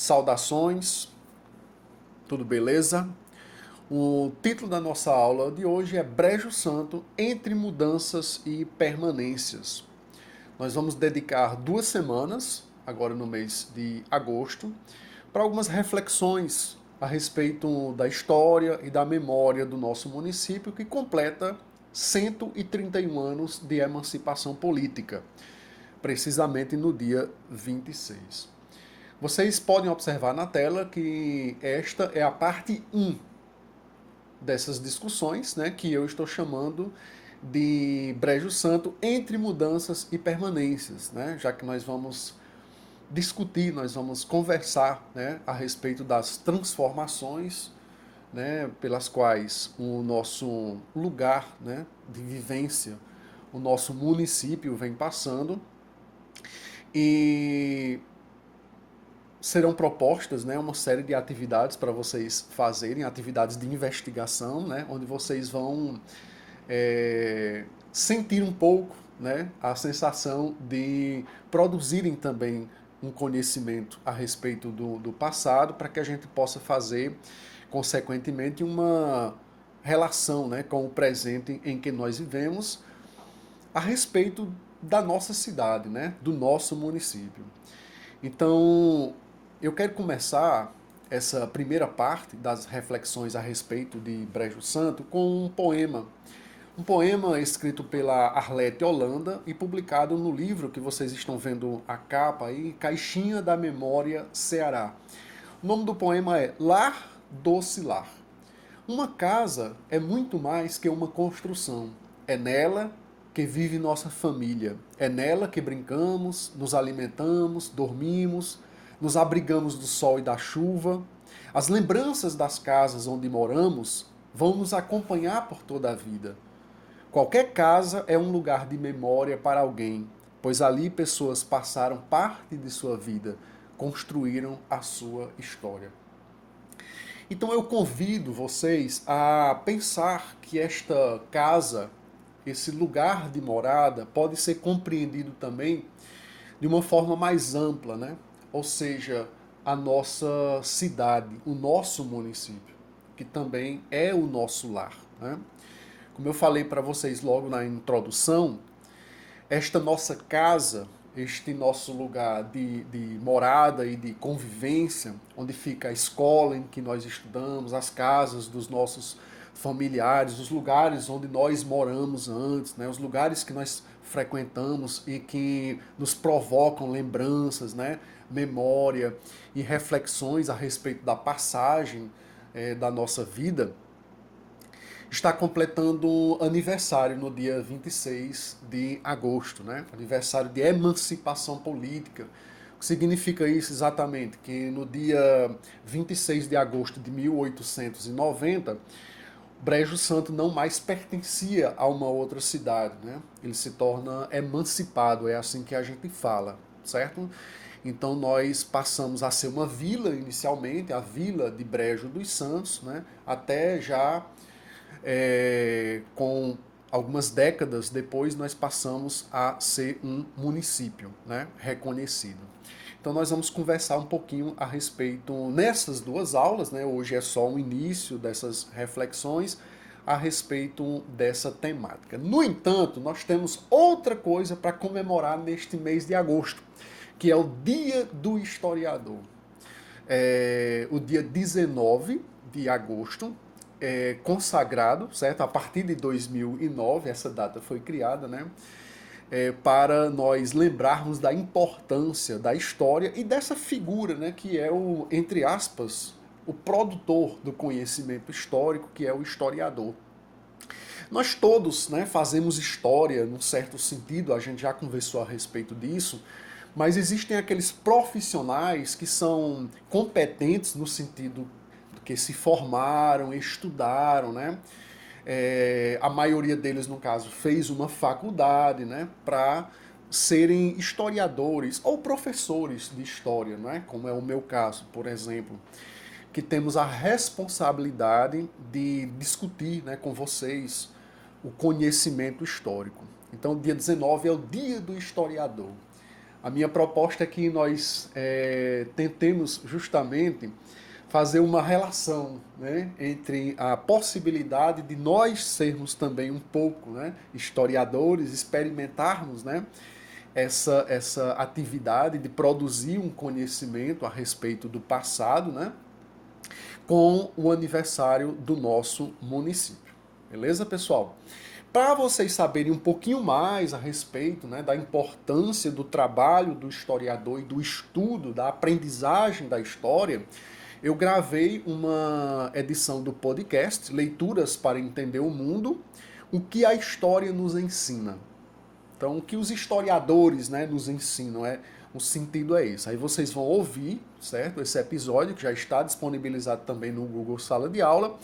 Saudações, tudo beleza? O título da nossa aula de hoje é Brejo Santo entre mudanças e permanências. Nós vamos dedicar 2 semanas, agora no mês de agosto, para algumas reflexões a respeito da história e da memória do nosso município, que completa 131 anos de emancipação política, precisamente no dia 26. Vocês podem observar na tela que esta é a parte 1 dessas discussões, né, que eu estou chamando de Brejo Santo entre mudanças e permanências, né, já que nós vamos discutir, nós vamos conversar, né, a respeito das transformações, né, pelas quais o nosso lugar, né, de vivência, o nosso município vem passando. E serão propostas, né, uma série de atividades para vocês fazerem, atividades de investigação, né, onde vocês vão sentir um pouco, né, a sensação de produzirem também um conhecimento a respeito do passado, para que a gente possa fazer, consequentemente, uma relação, né, com o presente em que nós vivemos, a respeito da nossa cidade, né, do nosso município. Então, eu quero começar essa primeira parte das reflexões a respeito de Brejo Santo com um poema. Um poema escrito pela Arlete Holanda e publicado no livro que vocês estão vendo a capa aí, Caixinha da Memória, Ceará. O nome do poema é Lar Doce Lar. Uma casa é muito mais que uma construção. É nela que vive nossa família. É nela que brincamos, nos alimentamos, dormimos, nos abrigamos do sol e da chuva. As lembranças das casas onde moramos vão nos acompanhar por toda a vida. Qualquer casa é um lugar de memória para alguém, pois ali pessoas passaram parte de sua vida, construíram a sua história. Então eu convido vocês a pensar que esta casa, esse lugar de morada, pode ser compreendido também de uma forma mais ampla, né? Ou seja, a nossa cidade, o nosso município, que também é o nosso lar, né? Como eu falei para vocês logo na introdução, esta nossa casa, este nosso lugar de morada e de convivência, onde fica a escola em que nós estudamos, as casas dos nossos familiares, os lugares onde nós moramos antes, né, os lugares que nós frequentamos e que nos provocam lembranças, né, memória e reflexões a respeito da passagem da nossa vida, está completando aniversário no dia 26 de agosto, né? Aniversário de emancipação política. O que significa isso exatamente? Que no dia 26 de agosto de 1890, Brejo Santo não mais pertencia a uma outra cidade, né? Ele se torna emancipado, é assim que a gente fala, certo? Então nós passamos a ser uma vila inicialmente, a vila de Brejo dos Santos, né? Até já com algumas décadas depois nós passamos a ser um município, né, reconhecido. Então nós vamos conversar um pouquinho a respeito nessas 2 aulas, né, hoje é só o início dessas reflexões a respeito dessa temática. No entanto, nós temos outra coisa para comemorar neste mês de agosto, que é o Dia do Historiador. O dia 19 de agosto consagrado, certo? A partir de 2009, essa data foi criada, né? Para nós lembrarmos da importância da história e dessa figura, né? Que é o, entre aspas, o produtor do conhecimento histórico, que é o historiador. Nós todos, né, fazemos história num certo sentido, a gente já conversou a respeito disso, mas existem aqueles profissionais que são competentes no sentido que se formaram, estudaram, né? A maioria deles, no caso, fez uma faculdade, né, para serem historiadores ou professores de história, né, como é o meu caso, por exemplo, que temos a responsabilidade de discutir, né, com vocês o conhecimento histórico. Então, dia 19 é o Dia do Historiador. A minha proposta é que nós tentemos justamente fazer uma relação, né, entre a possibilidade de nós sermos também um pouco, né, historiadores, experimentarmos, né, essa atividade de produzir um conhecimento a respeito do passado, né, com o aniversário do nosso município. Beleza, pessoal? Para vocês saberem um pouquinho mais a respeito, né, da importância do trabalho do historiador e do estudo, da aprendizagem da história, eu gravei uma edição do podcast Leituras para Entender o Mundo, o que a história nos ensina. Então, o que os historiadores, né, nos ensinam, o sentido é esse. Aí vocês vão ouvir, certo? Esse episódio que já está disponibilizado também no Google Sala de Aula,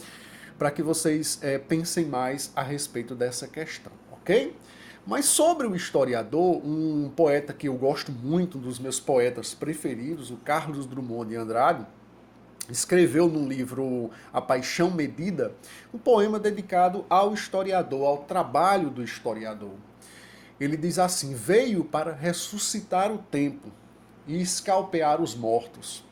para que vocês pensem mais a respeito dessa questão, ok? Mas sobre o historiador, um poeta que eu gosto muito, um dos meus poetas preferidos, o Carlos Drummond de Andrade, escreveu no livro A Paixão Medida um poema dedicado ao historiador, ao trabalho do historiador. Ele diz assim: veio para ressuscitar o tempo e escalpear os mortos.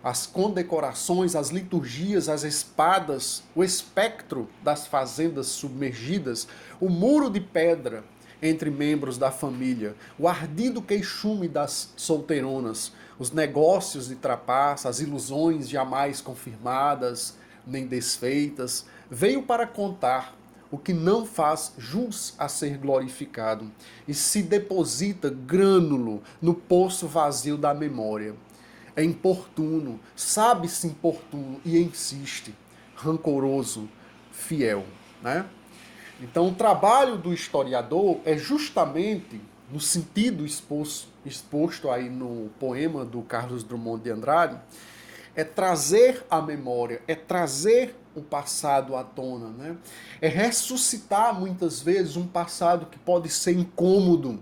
As condecorações, as liturgias, as espadas, o espectro das fazendas submergidas, o muro de pedra entre membros da família, o ardido queixume das solteironas, os negócios de trapaça, as ilusões jamais confirmadas nem desfeitas, veio para contar o que não faz jus a ser glorificado e se deposita grânulo no poço vazio da memória. É importuno, sabe-se importuno e insiste, rancoroso, fiel, né? Então, o trabalho do historiador é justamente, no sentido exposto aí no poema do Carlos Drummond de Andrade, é trazer a memória, é trazer o passado à tona, né? É ressuscitar muitas vezes um passado que pode ser incômodo,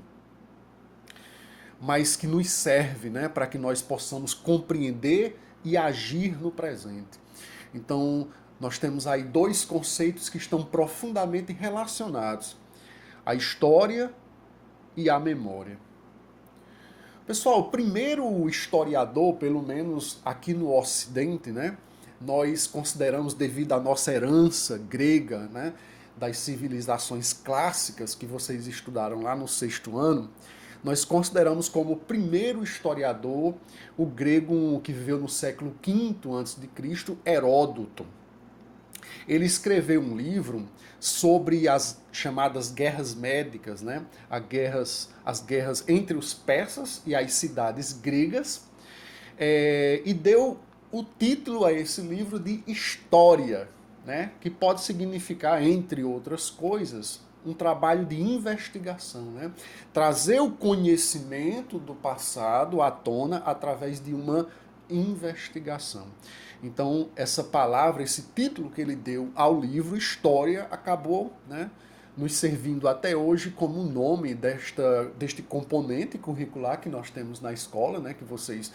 mas que nos serve, né, para que nós possamos compreender e agir no presente. Então, nós temos aí dois conceitos que estão profundamente relacionados: a história e a memória. Pessoal, o primeiro historiador, pelo menos aqui no Ocidente, né, nós consideramos, devido à nossa herança grega, né, das civilizações clássicas que vocês estudaram lá no 6º ano, nós consideramos como o primeiro historiador o grego que viveu no século V a.C., Heródoto. Ele escreveu um livro sobre as chamadas guerras médicas, né? As guerras entre os persas e as cidades gregas, e deu o título a esse livro de História, né? Que pode significar, entre outras coisas, um trabalho de investigação, né? Trazer o conhecimento do passado à tona através de uma investigação. Então, essa palavra, esse título que ele deu ao livro História, acabou, né, nos servindo até hoje como nome deste componente curricular que nós temos na escola, né, que vocês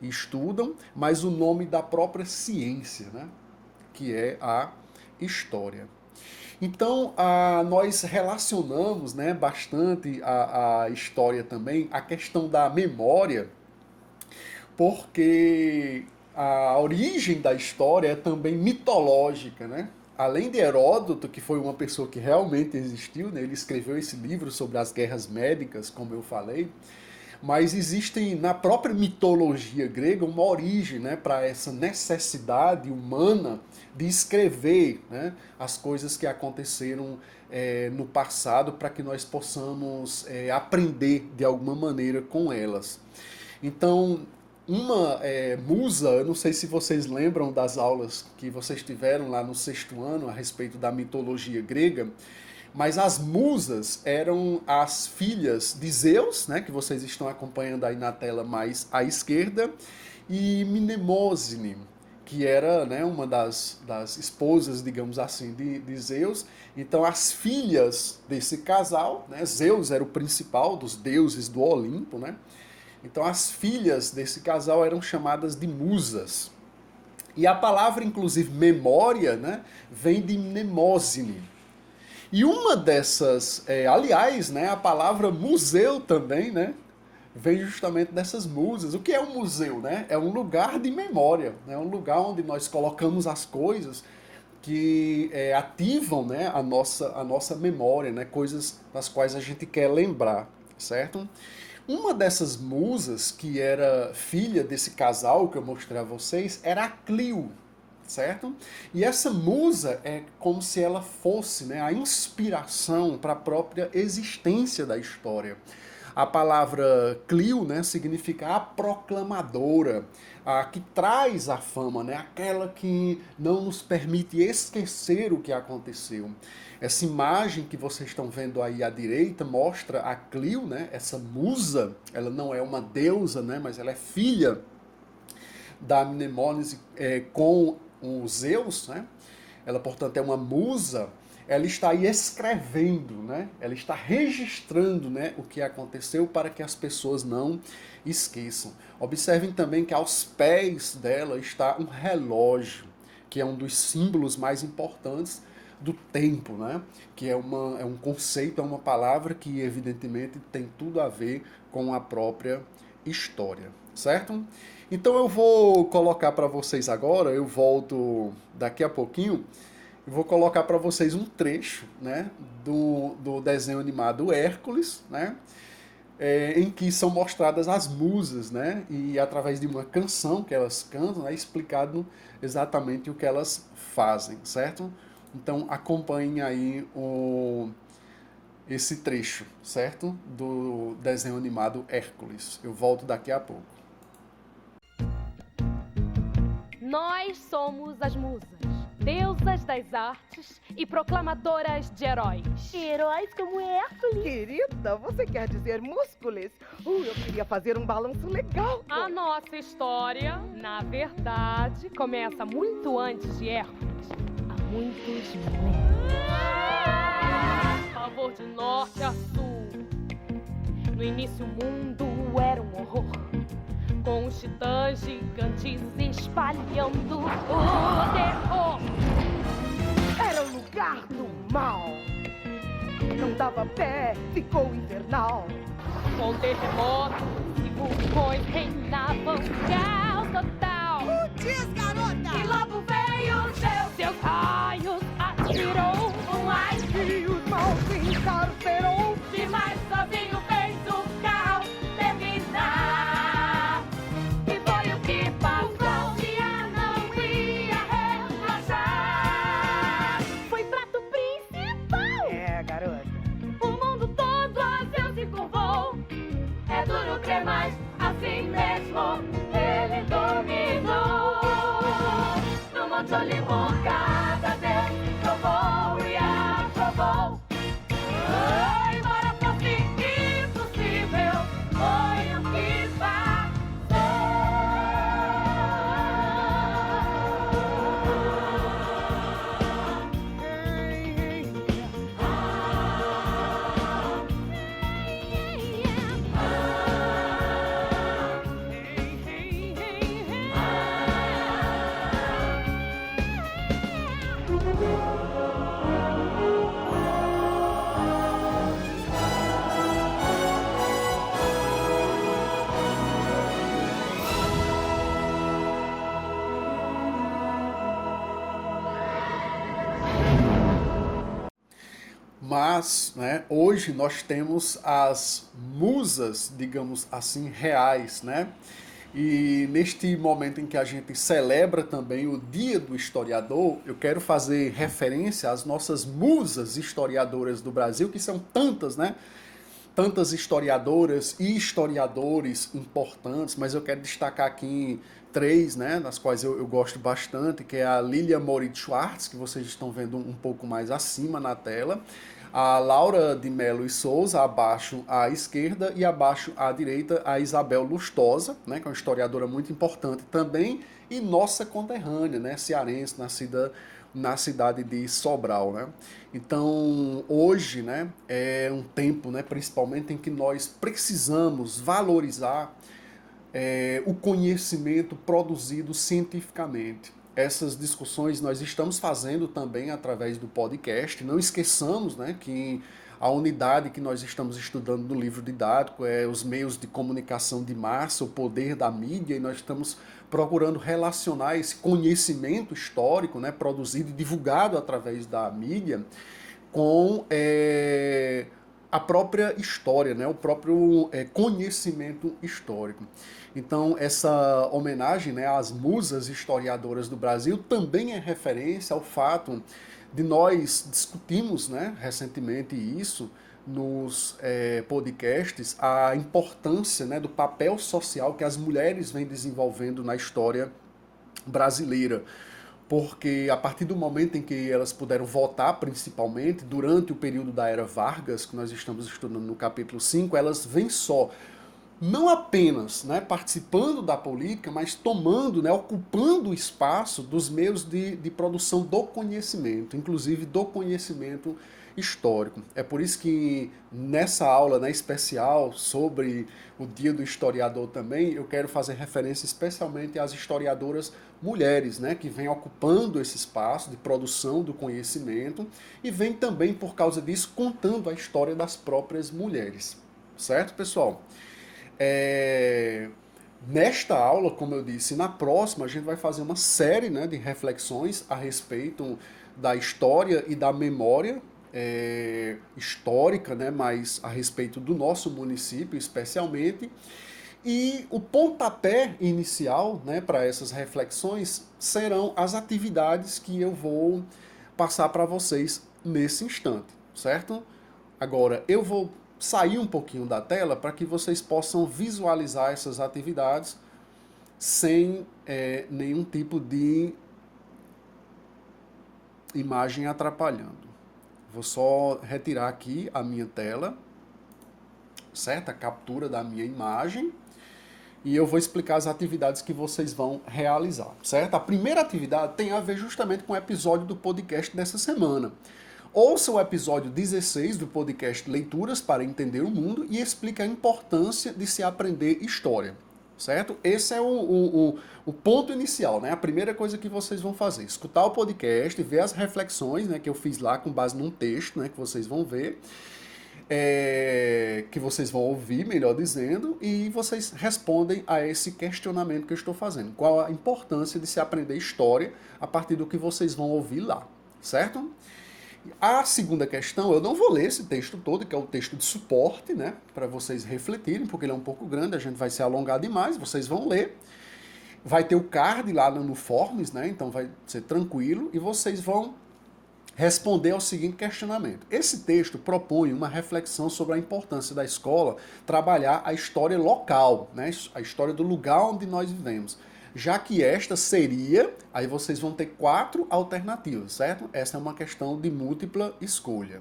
estudam, mas o nome da própria ciência, né, que é a história. Então, nós relacionamos, né, bastante a história também, a questão da memória, porque a origem da história é também mitológica, né? Além de Heródoto, que foi uma pessoa que realmente existiu, né? Ele escreveu esse livro sobre as guerras médicas, como eu falei, mas existe na própria mitologia grega uma origem, né, para essa necessidade humana de escrever, né, as coisas que aconteceram no passado para que nós possamos aprender de alguma maneira com elas. Então, uma musa, eu não sei se vocês lembram das aulas que vocês tiveram lá no 6º ano a respeito da mitologia grega, mas as musas eram as filhas de Zeus, né, que vocês estão acompanhando aí na tela mais à esquerda, e Mnemosine, que era, né, uma das esposas, digamos assim, de Zeus. Então as filhas desse casal, né, Zeus era o principal dos deuses do Olimpo, né? Então as filhas desse casal eram chamadas de musas. E a palavra, inclusive, memória, né, vem de mnemosine. E uma dessas, aliás, né, a palavra museu também, né, vem justamente dessas musas. O que é um museu, né? É um lugar de memória, né? É um lugar onde nós colocamos as coisas que ativam, né, a nossa memória, né? Coisas das quais a gente quer lembrar, certo? Uma dessas musas, que era filha desse casal que eu mostrei a vocês, era a Clio, certo? E essa musa é como se ela fosse, né, a inspiração para a própria existência da história. A palavra Clio, né, significa a proclamadora, a que traz a fama, né, aquela que não nos permite esquecer o que aconteceu. Essa imagem que vocês estão vendo aí à direita mostra a Clio, né, essa musa. Ela não é uma deusa, né, mas ela é filha da Mnemônise com o Zeus, né? Ela, portanto, é uma musa. Ela está aí escrevendo, né? Ela está registrando, né, o que aconteceu para que as pessoas não esqueçam. Observem também que aos pés dela está um relógio, que é um dos símbolos mais importantes do tempo, né? Que é um conceito, é uma palavra que evidentemente tem tudo a ver com a própria história, certo? Então eu vou colocar para vocês agora, eu volto daqui a pouquinho, eu vou colocar para vocês um trecho, né, do desenho animado Hércules, né, em que são mostradas as musas, né, e através de uma canção que elas cantam, é explicado exatamente o que elas fazem, certo? Então acompanhem aí esse trecho, certo? Do desenho animado Hércules. Eu volto daqui a pouco. Nós somos as musas, deusas das artes e proclamadoras de heróis. Heróis como Hércules. Querida, você quer dizer músculos? Eu queria fazer um balanço legal. A nossa história, na verdade, começa muito antes de Hércules, há muitos milênios. Favor de norte a sul. No início o mundo era um horror, com os titãs gigantes espalhando o terror. Era o lugar do mal. Não dava pé, ficou infernal. Com terremotos e vulcões reinavam caos total. Diz, garota! E logo veio o seus raios atirou um ar E os maus encarcerou. demais, sozinho fez o caos terminar. E foi o que passou, o dia não ia relaxar. Foi prato principal, Garota. o mundo todo a Zeus se curvou. É duro crer, mas assim mesmo ele dominou. No Monte Olimpo cada Deus provou e aprovou. Embora fosse impossível, foi o que Mas, né, hoje nós temos as musas, digamos assim, reais, né? E neste momento em que a gente celebra também o Dia do Historiador, eu quero fazer referência às nossas musas historiadoras do Brasil, que são tantas, né? Tantas historiadoras e historiadores importantes, mas eu quero destacar aqui três, né, das quais eu gosto bastante, que é a Lilia Moritz Schwartz, que vocês estão vendo um pouco mais acima na tela, a Laura de Mello e Souza, abaixo à esquerda, e abaixo à direita a Isabel Lustosa, né, que é uma historiadora muito importante também, e nossa conterrânea, né, cearense, nascida na cidade de Sobral, né? Então, hoje, né, é um tempo, né, principalmente em que nós precisamos valorizar o conhecimento produzido cientificamente. Essas discussões nós estamos fazendo também através do podcast. Não esqueçamos, né, que A unidade que nós estamos estudando no livro didático é os meios de comunicação de massa, o poder da mídia, e nós estamos procurando relacionar esse conhecimento histórico, né, produzido e divulgado através da mídia, com a própria história, né, o próprio conhecimento histórico. Então, essa homenagem, né, às musas historiadoras do Brasil também é referência ao fato de nós discutimos, né, recentemente isso nos podcasts, a importância, né, do papel social que as mulheres vêm desenvolvendo na história brasileira. Porque a partir do momento em que elas puderam votar, principalmente, durante o período da Era Vargas, que nós estamos estudando no capítulo 5, elas vêm só, não apenas, né, participando da política, mas tomando, né, ocupando o espaço dos meios de produção do conhecimento, inclusive do conhecimento histórico. É por isso que nessa aula, né, especial sobre o Dia do Historiador também, eu quero fazer referência especialmente às historiadoras mulheres, né, que vêm ocupando esse espaço de produção do conhecimento e vêm também, por causa disso, contando a história das próprias mulheres. Certo, pessoal? Nesta aula, como eu disse, na próxima a gente vai fazer uma série, né, de reflexões a respeito da história e da memória histórica, né, mas a respeito do nosso município especialmente. E o pontapé inicial, né, para essas reflexões serão as atividades que eu vou passar para vocês nesse instante, certo? Agora, eu vou sair um pouquinho da tela para que vocês possam visualizar essas atividades sem nenhum tipo de imagem atrapalhando. Vou só retirar aqui a minha tela, certo? A captura da minha imagem. E eu vou explicar as atividades que vocês vão realizar, certo? A primeira atividade tem a ver justamente com o episódio do podcast dessa semana. Ouça o episódio 16 do podcast Leituras para Entender o Mundo e explica a importância de se aprender história, certo? Esse é o ponto inicial, né? A primeira coisa que vocês vão fazer, escutar o podcast, ver as reflexões, né, que eu fiz lá com base num texto, né, que vocês vão ver, que vocês vão ouvir, melhor dizendo, e vocês respondem a esse questionamento que eu estou fazendo. Qual a importância de se aprender história a partir do que vocês vão ouvir lá, certo? A segunda questão, eu não vou ler esse texto todo, que é o texto de suporte, né, para vocês refletirem, porque ele é um pouco grande, a gente vai se alongar demais, vocês vão ler. Vai ter o card lá no Forms, né, então vai ser tranquilo, e vocês vão responder ao seguinte questionamento. Esse texto propõe uma reflexão sobre a importância da escola trabalhar a história local, né, a história do lugar onde nós vivemos, já que esta seria, aí vocês vão ter 4 alternativas, certo? Essa é uma questão de múltipla escolha.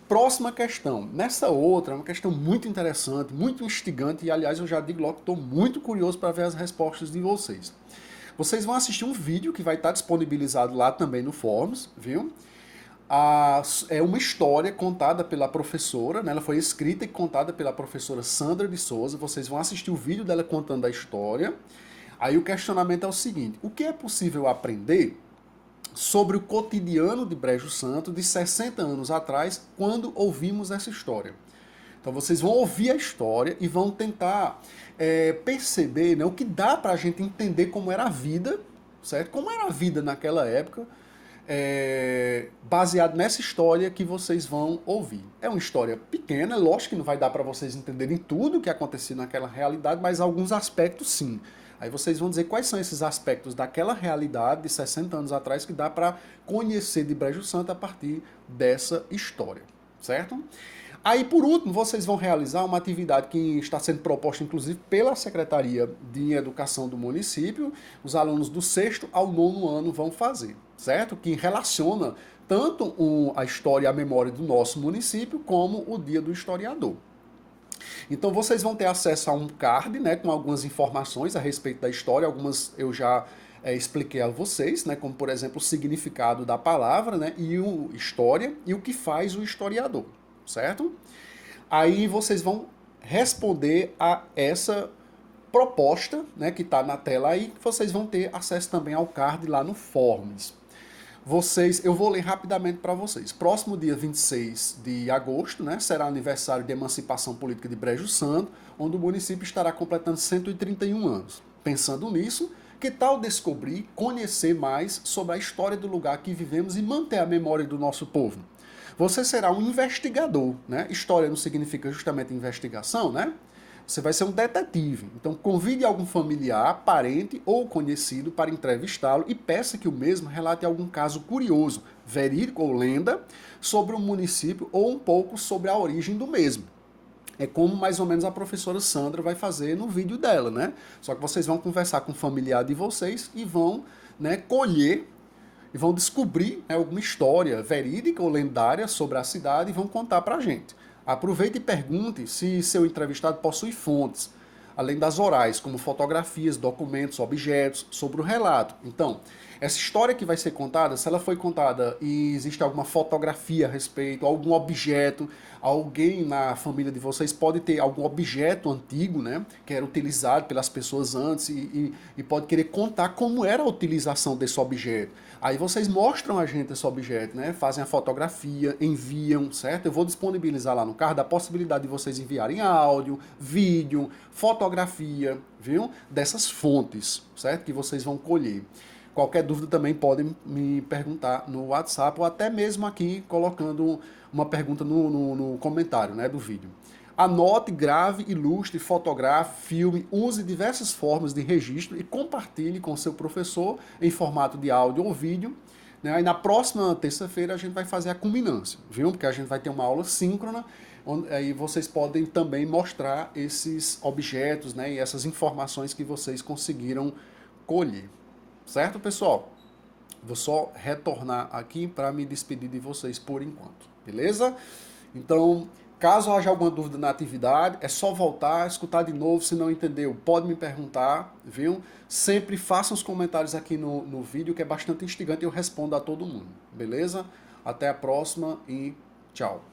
Próxima questão. Nessa outra, é uma questão muito interessante, muito instigante, e aliás eu já digo logo que estou muito curioso para ver as respostas de vocês. Vocês vão assistir um vídeo que vai estar disponibilizado lá também no Forms, viu? É uma história contada pela professora, né? Ela foi escrita e contada pela professora Sandra de Souza. Vocês vão assistir o vídeo dela contando a história. Aí o questionamento é o seguinte: o que é possível aprender sobre o cotidiano de Brejo Santo de 60 anos atrás, quando ouvimos essa história? Então vocês vão ouvir a história e vão tentar perceber, né, o que dá para a gente entender como era a vida, certo? Como era a vida naquela época, baseado nessa história que vocês vão ouvir. É uma história pequena, lógico que não vai dar para vocês entenderem tudo o que acontecia naquela realidade, mas alguns aspectos sim. Aí vocês vão dizer quais são esses aspectos daquela realidade de 60 anos atrás que dá para conhecer de Brejo Santo a partir dessa história, certo? Aí, por último, vocês vão realizar uma atividade que está sendo proposta, inclusive, pela Secretaria de Educação do município. Os alunos do 6º ao 9º ano vão fazer, certo? Que relaciona tanto a história e a memória do nosso município, como o Dia do Historiador. Então, vocês vão ter acesso a um card, né, com algumas informações a respeito da história. Algumas eu já expliquei a vocês, né, como, por exemplo, o significado da palavra, né, e o história e o que faz o historiador. Certo? Aí vocês vão responder a essa proposta, né, que está na tela aí, que vocês vão ter acesso também ao card lá no Forms. eu vou ler rapidamente para vocês. Próximo dia 26 de agosto, né, será aniversário de emancipação política de Brejo Santo, onde o município estará completando 131 anos. Pensando nisso, que tal descobrir, conhecer mais sobre a história do lugar que vivemos e manter a memória do nosso povo? Você será um investigador, né? História não significa justamente investigação, né? Você vai ser um detetive. Então convide algum familiar, parente ou conhecido para entrevistá-lo e peça que o mesmo relate algum caso curioso, verídico ou lenda, sobre o município ou um pouco sobre a origem do mesmo. É como mais ou menos a professora Sandra vai fazer no vídeo dela, né? Só que vocês vão conversar com o familiar de vocês e vão, né, colher e vão descobrir, né, alguma história verídica ou lendária sobre a cidade e vão contar pra gente. Aproveite e pergunte se seu entrevistado possui fontes, além das orais, como fotografias, documentos, objetos, sobre o relato. Então, essa história que vai ser contada, se ela foi contada e existe alguma fotografia a respeito, algum objeto, alguém na família de vocês pode ter algum objeto antigo, né, que era utilizado pelas pessoas antes e pode querer contar como era a utilização desse objeto. Aí vocês mostram a gente esse objeto, né, fazem a fotografia, enviam, certo? Eu vou disponibilizar lá no card a possibilidade de vocês enviarem áudio, vídeo, fotografia, viu? Dessas fontes, certo? Que vocês vão colher. Qualquer dúvida também podem me perguntar no WhatsApp ou até mesmo aqui colocando uma pergunta no comentário, né, do vídeo. Anote, grave, ilustre, fotografe, filme, use diversas formas de registro e compartilhe com seu professor em formato de áudio ou vídeo. Né? Aí na próxima terça-feira a gente vai fazer a culminância, viu? Porque a gente vai ter uma aula síncrona, onde aí vocês podem também mostrar esses objetos, né, e essas informações que vocês conseguiram colher. Certo, pessoal? Vou só retornar aqui para me despedir de vocês por enquanto, beleza? Então, caso haja alguma dúvida na atividade, é só voltar, escutar de novo, se não entendeu, pode me perguntar, viu? Sempre façam os comentários aqui no vídeo, que é bastante instigante e eu respondo a todo mundo, beleza? Até a próxima e tchau!